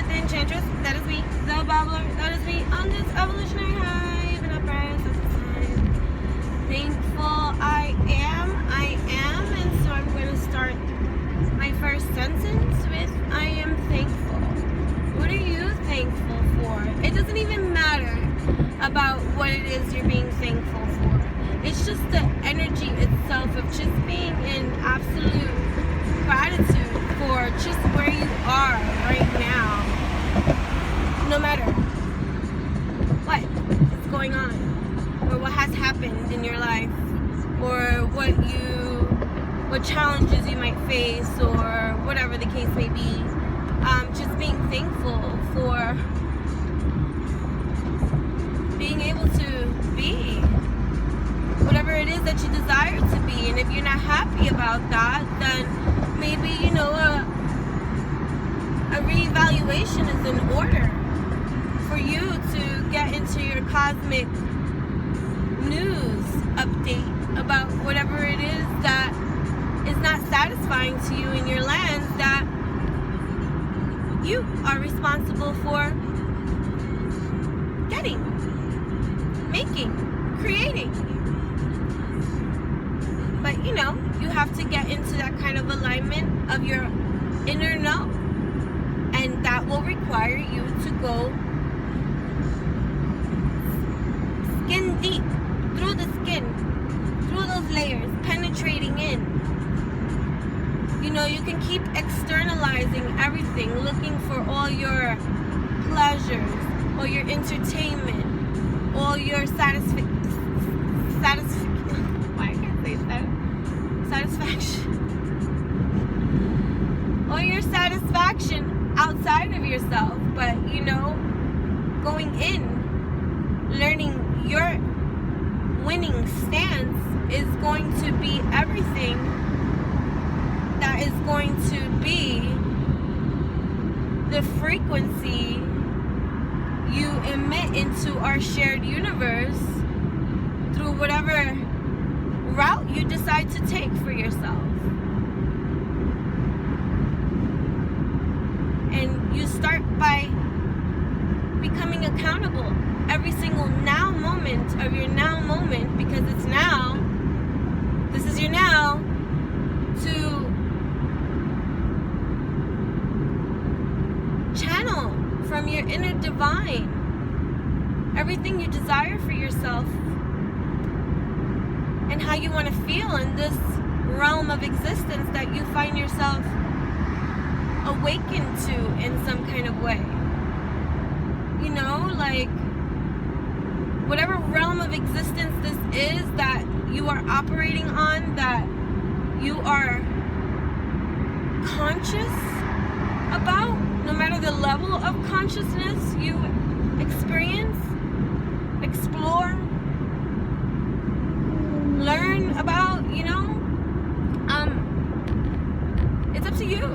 the Enchantress. That is me. TheBabbler. That is me on this evolutionary high. But not press at the time. Thankful I am. And so I'm going to start my first sentence with I am thankful. What are you thankful for? It doesn't even matter about what it is you're being thankful for. It's just the energy itself of just being in absolute gratitude for just where you are right now. No matter what is going on, or what has happened in your life, or what challenges you might face, or whatever the case may be. Just being thankful for being able to be whatever it is that you desire to be. And if you're not happy about that, then maybe, a reevaluation is in order for you to get into your cosmic news update about whatever it is that is not satisfying to you in your land that you are responsible for getting, making, creating. But you have to get into that kind of alignment of your inner know. And that will require you to go skin deep, through the skin, through those layers, penetrating in. You can keep externalizing everything, looking for all your pleasures, all your entertainment, all your satisfaction. Why I can't say that? Satisfaction. All your satisfaction outside of yourself, but going in, learning your winning stance is going to be everything that is going to be the frequency you emit into our shared universe through whatever route you decide to take for yourself. And you start by becoming accountable every single now moment of your now moment, because it's now, this is your now, to channel from your inner divine everything you desire for yourself and how you want to feel in this realm of existence that you find yourself awakened to in some kind of way. Like whatever realm of existence this is that you are operating on, that you are conscious about, no matter the level of consciousness you experience, explore, learn about, it's up to you.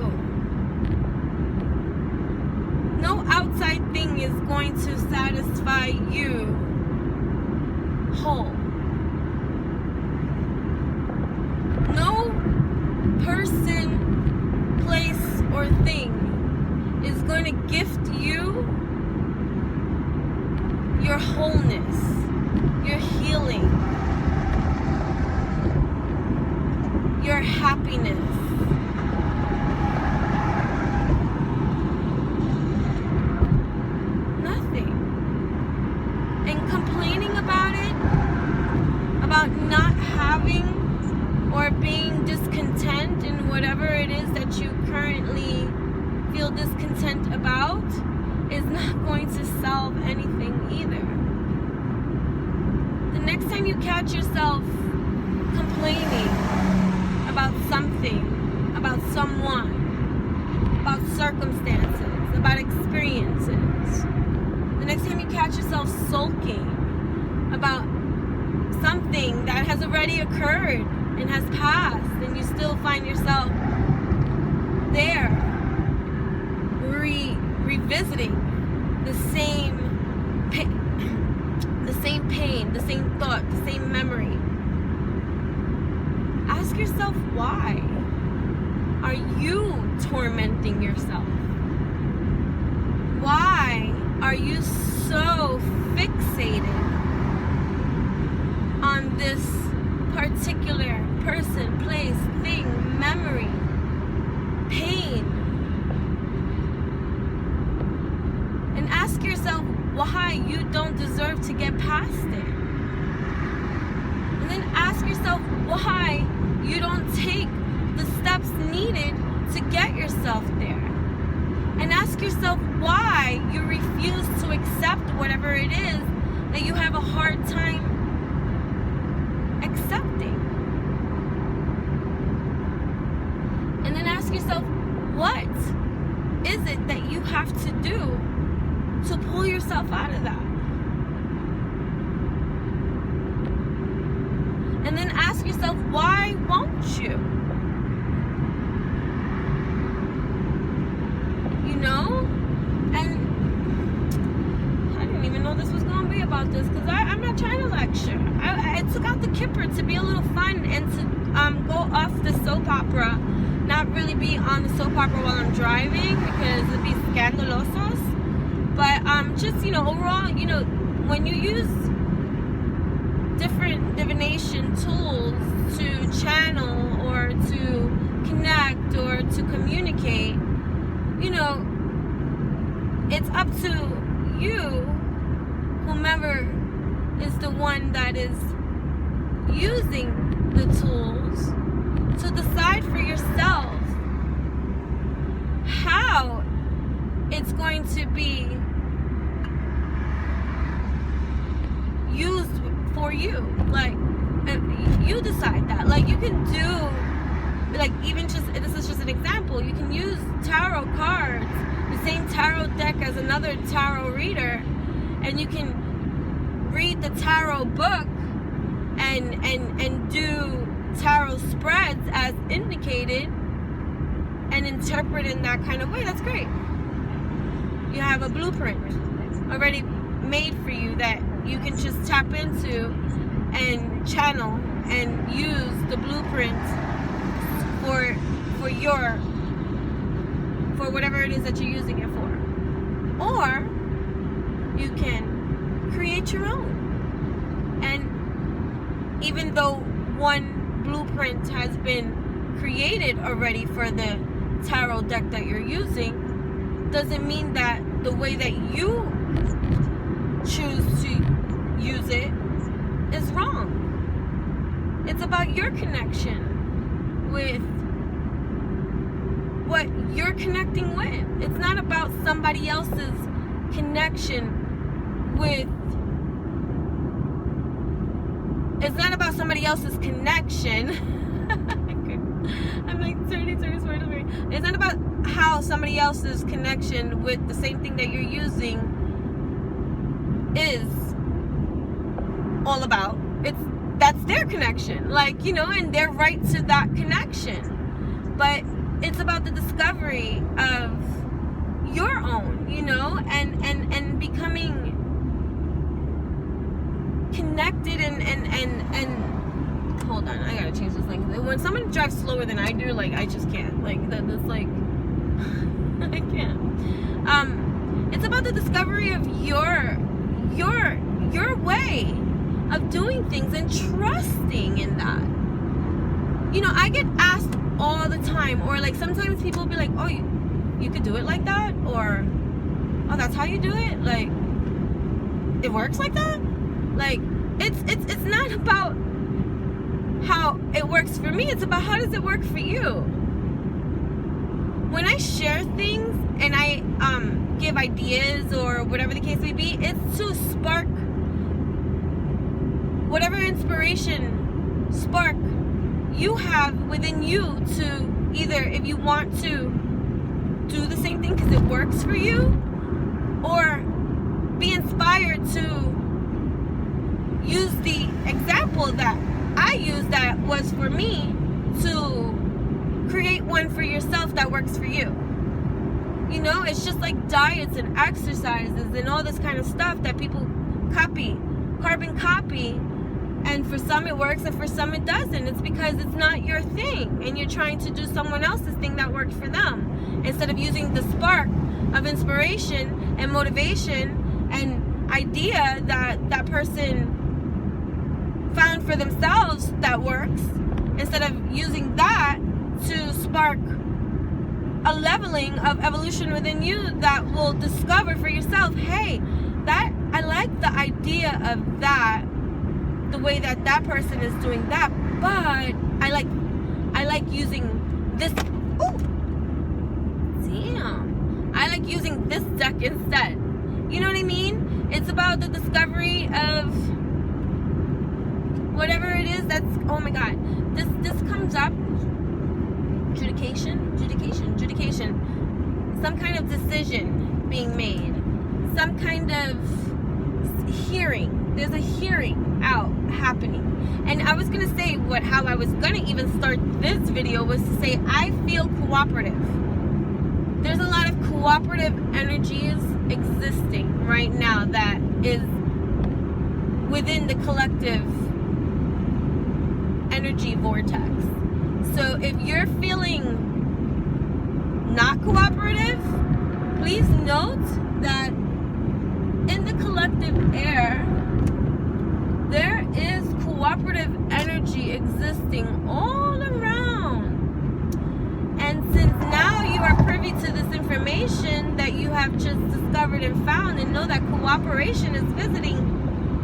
No outside thing is going to satisfy you whole. No person, place, or thing is going to gift you your wholeness, your healing, your happiness. Nothing. And complaining about it, about not having or being discontent in whatever it is that you currently feel discontent about, is not going to solve anything either. The next time you catch yourself complaining about something, about someone, about circumstances, about experiences, the next time you catch yourself sulking about something that has already occurred and has passed, and you still find yourself there revisiting the same pain, the same thought, the same memory. Ask yourself, why are you tormenting yourself? why are you so fixated on this particular person, place, thing, memory, pain? And ask yourself why you don't deserve to get past it. And then ask yourself why you don't take the steps needed to get yourself there. And ask yourself why you refuse to accept whatever it is that you have a hard time accepting. And then ask yourself, what is it that you have to do to pull yourself out of that? And then ask yourself, why won't you? You know? And I didn't even know this was going to be about this, because I'm not trying to lecture. I took out the kipper to be a little fun and to go off the soap opera, not really be on the soap opera while I'm driving, because it'd be scandalosos. But just, overall, when you use different divination tools to channel or to connect or to communicate, it's up to you, whomever is the one that is using the tools, to decide for yourself how it's going to be used for you. Like, you decide that. Like, you can do, like, even just, this is just an example, you can use tarot cards, the same tarot deck as another tarot reader, and you can read the tarot book and do tarot spreads as indicated and interpret in that kind of way. That's great. You have a blueprint already made for you that you can just tap into and channel and use the blueprint for whatever it is that you're using it for. Or you can create your own. And even though one blueprint has been created already for the tarot deck that you're using, doesn't mean that the way that you choose to use it is wrong. It's about your connection with what you're connecting with. It's not about somebody else's connection with, it's not about somebody else's connection. I'm like turning. It's not about how somebody else's connection with the same thing that you're using is all about. That's their connection, and they're right to that connection. But it's about the discovery of your own, and becoming connected and hold on, I gotta change this thing. When someone drives slower than I do, I just can't. I can't. It's about the discovery of your way of doing things and trusting in that. I get asked all the time, or sometimes people will be like, oh, you could do it like that, or oh, that's how you do it, it works like that. It's not about how it works for me, it's about how does it work for you. When I share things and I give ideas or whatever the case may be, it's to spark whatever inspiration spark you have within you, to either, if you want to do the same thing because it works for you, or be inspired to use the example that I used that was for me, to create one for yourself that works for you. It's just like diets and exercises and all this kind of stuff that people carbon copy, and for some it works and for some it doesn't. It's because it's not your thing and you're trying to do someone else's thing that worked for them, instead of using the spark of inspiration and motivation and idea that that person found for themselves that works, instead of using that to spark a leveling of evolution within you that will discover for yourself, hey, that I like the idea of that, the way that that person is doing that, but I like using this. Oh, damn! I like using this deck instead. You know what I mean? It's about the discovery of whatever it is that's, oh my god, this comes up. Judication, some kind of decision being made, some kind of hearing. There's a hearing out happening. And I was gonna say how I was gonna even start this video was to say I feel cooperative. There's a lot of cooperative energies existing right now that is within the collective energy vortex. So if you're feeling not cooperative, please note that in the collective air, there is cooperative energy existing all around. And since now you are privy to this information that you have just discovered and found, and know that cooperation is visiting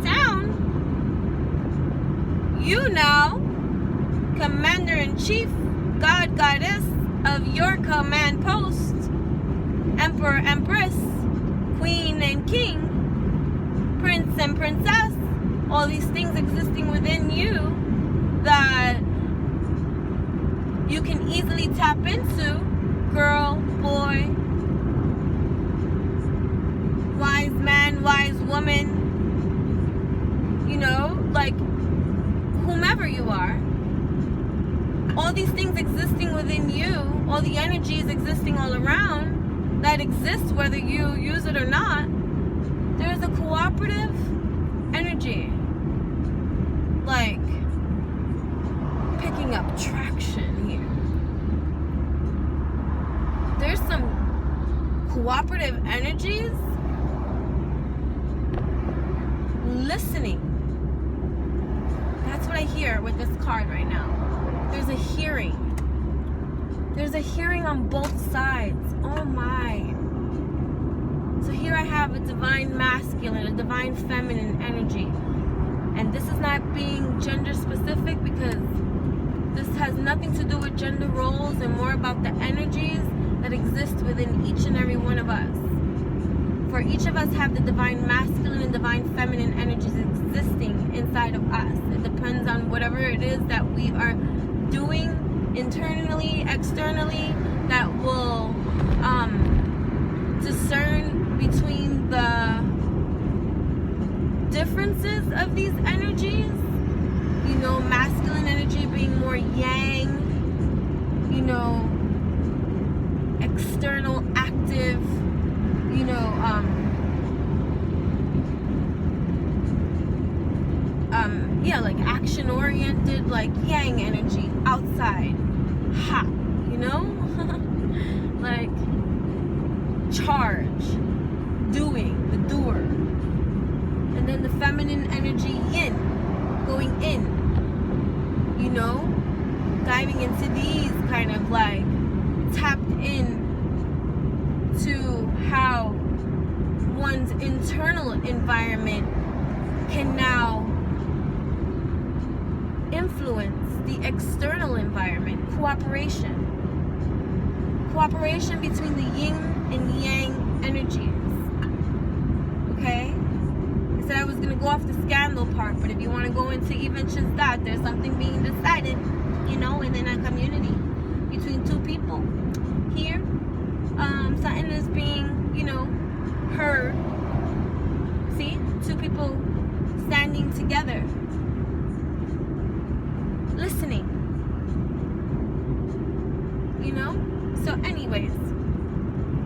town, you now, Commander-in-Chief, God, Goddess of your command post, Emperor, Empress, Queen and King, Prince and Princess, all these things existing within you that you can easily tap into, girl, boy, wise man, wise woman, you know, like whomever you are. All these things existing within you, all the energies existing all around that exist whether you use it or not, there's a cooperative energy, like picking up traction here. There's some cooperative energies listening. That's what I hear with this card right now. There's a hearing. There's a hearing on both sides. Oh my. So here I have a divine masculine, a divine feminine energy. And this is not being gender specific because this has nothing to do with gender roles and more about the energies that exist within each and every one of us. For each of us have the divine masculine and divine feminine energies existing inside of us. It depends on whatever it is that we are doing internally, externally, that will discern between the differences of these energies. You know, masculine energy being more yang, you know, external, active, you know, yeah, like action oriented, like yang energy, outside, hot, you know, like charge, doing, the doer. And then the feminine energy, yin, going in, you know, diving into these kind of like tapped in to how one's internal environment can now influence the external environment. Cooperation between the yin and yang energies. Okay? I said I was going to go off the scandal part, but if you want to go into even just that, there's something being decided, you know, within a community between two people here. Something is being, you know, heard. See? Two people standing together, listening, you know. So anyways,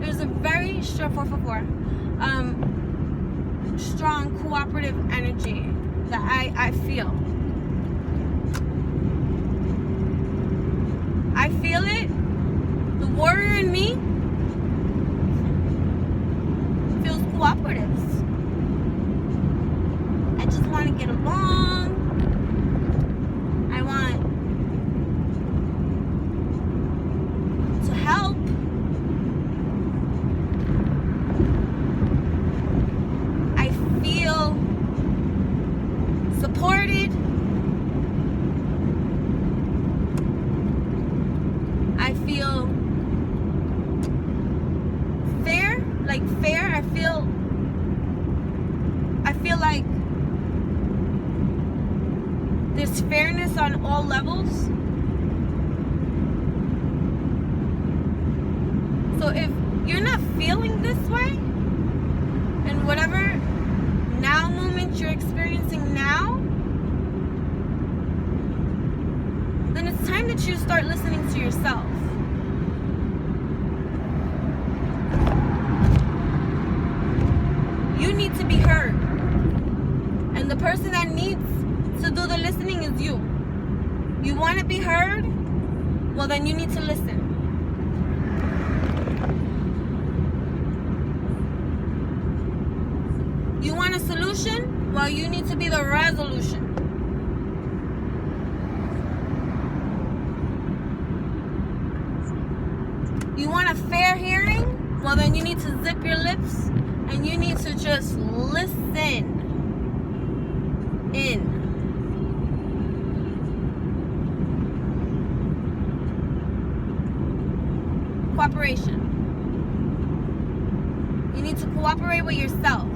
there's a very strong strong cooperative energy that I feel it. The warrior in me It's fairness on all levels. So if you're not feeling this way, and whatever now moment you're experiencing now, then it's time that you start listening to yourself. You need to be heard. And the person that needs to do the listening is you. You want to be heard? Well, then you need to listen. You want a solution? Well, you need to be the resolution. You want a fair hearing? Well, then you need to zip your lips and you need to just listen in. Cooperation. You need to cooperate with yourself.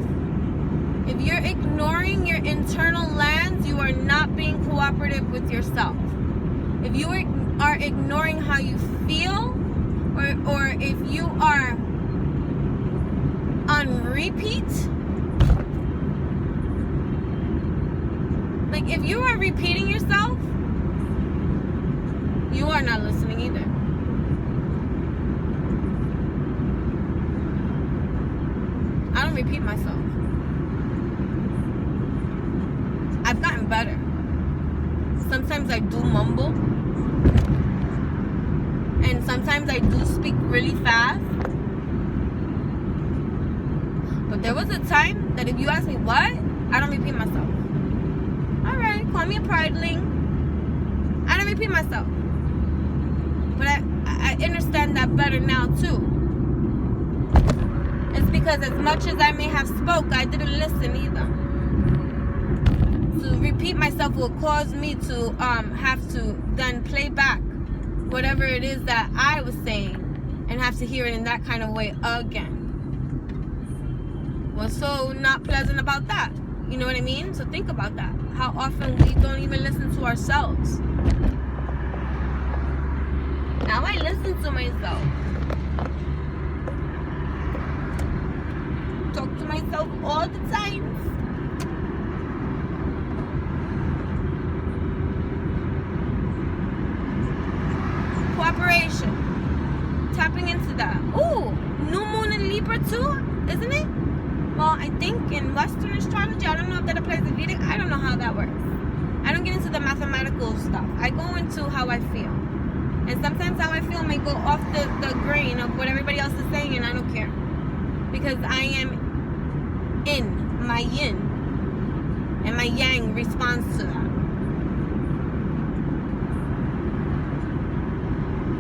If you're ignoring your internal lands, you are not being cooperative with yourself. If you are ignoring how you feel, or if you are on repeat, like if you are repeating yourself, you are not listening either. I don't repeat myself. I've gotten better. Sometimes I do mumble. And sometimes I do speak really fast. But there was a time that if you ask me what, I don't repeat myself. Alright, call me a prideling. I don't repeat myself. But I understand that better now too. It's because as much as I may have spoke, I didn't listen either. To repeat myself will cause me to have to then play back whatever it is that I was saying and have to hear it in that kind of way again. What's so not pleasant about that? You know what I mean? So think about that. How often we don't even listen to ourselves. Now I listen to myself. Talk to myself all the time. Cooperation. Tapping into that. Ooh, new moon in Libra too, isn't it? Well, I think in Western astrology, I don't know if that applies to Vedic. I don't know how that works. I don't get into the mathematical stuff. I go into how I feel. And sometimes how I feel may go off the grain of what everybody else is saying, and I don't care. Because I am in my yin. And my yang responds to that.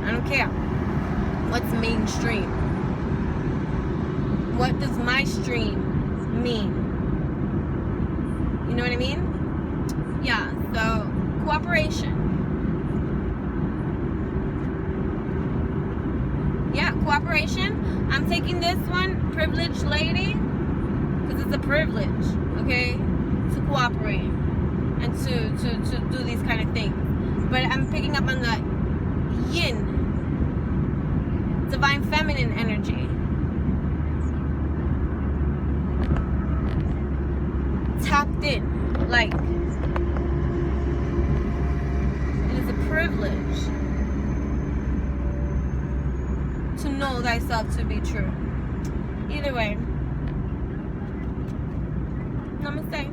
I don't care what's mainstream. What does my stream mean? You know what I mean? Yeah, so cooperation. Yeah, cooperation. I'm taking this one, privileged lady, because it's a privilege, okay, to cooperate and to do these kind of things. But I'm picking up on the yin, divine feminine energy. Tapped in, like it is a privilege to know thyself to be true. Either way, namaste.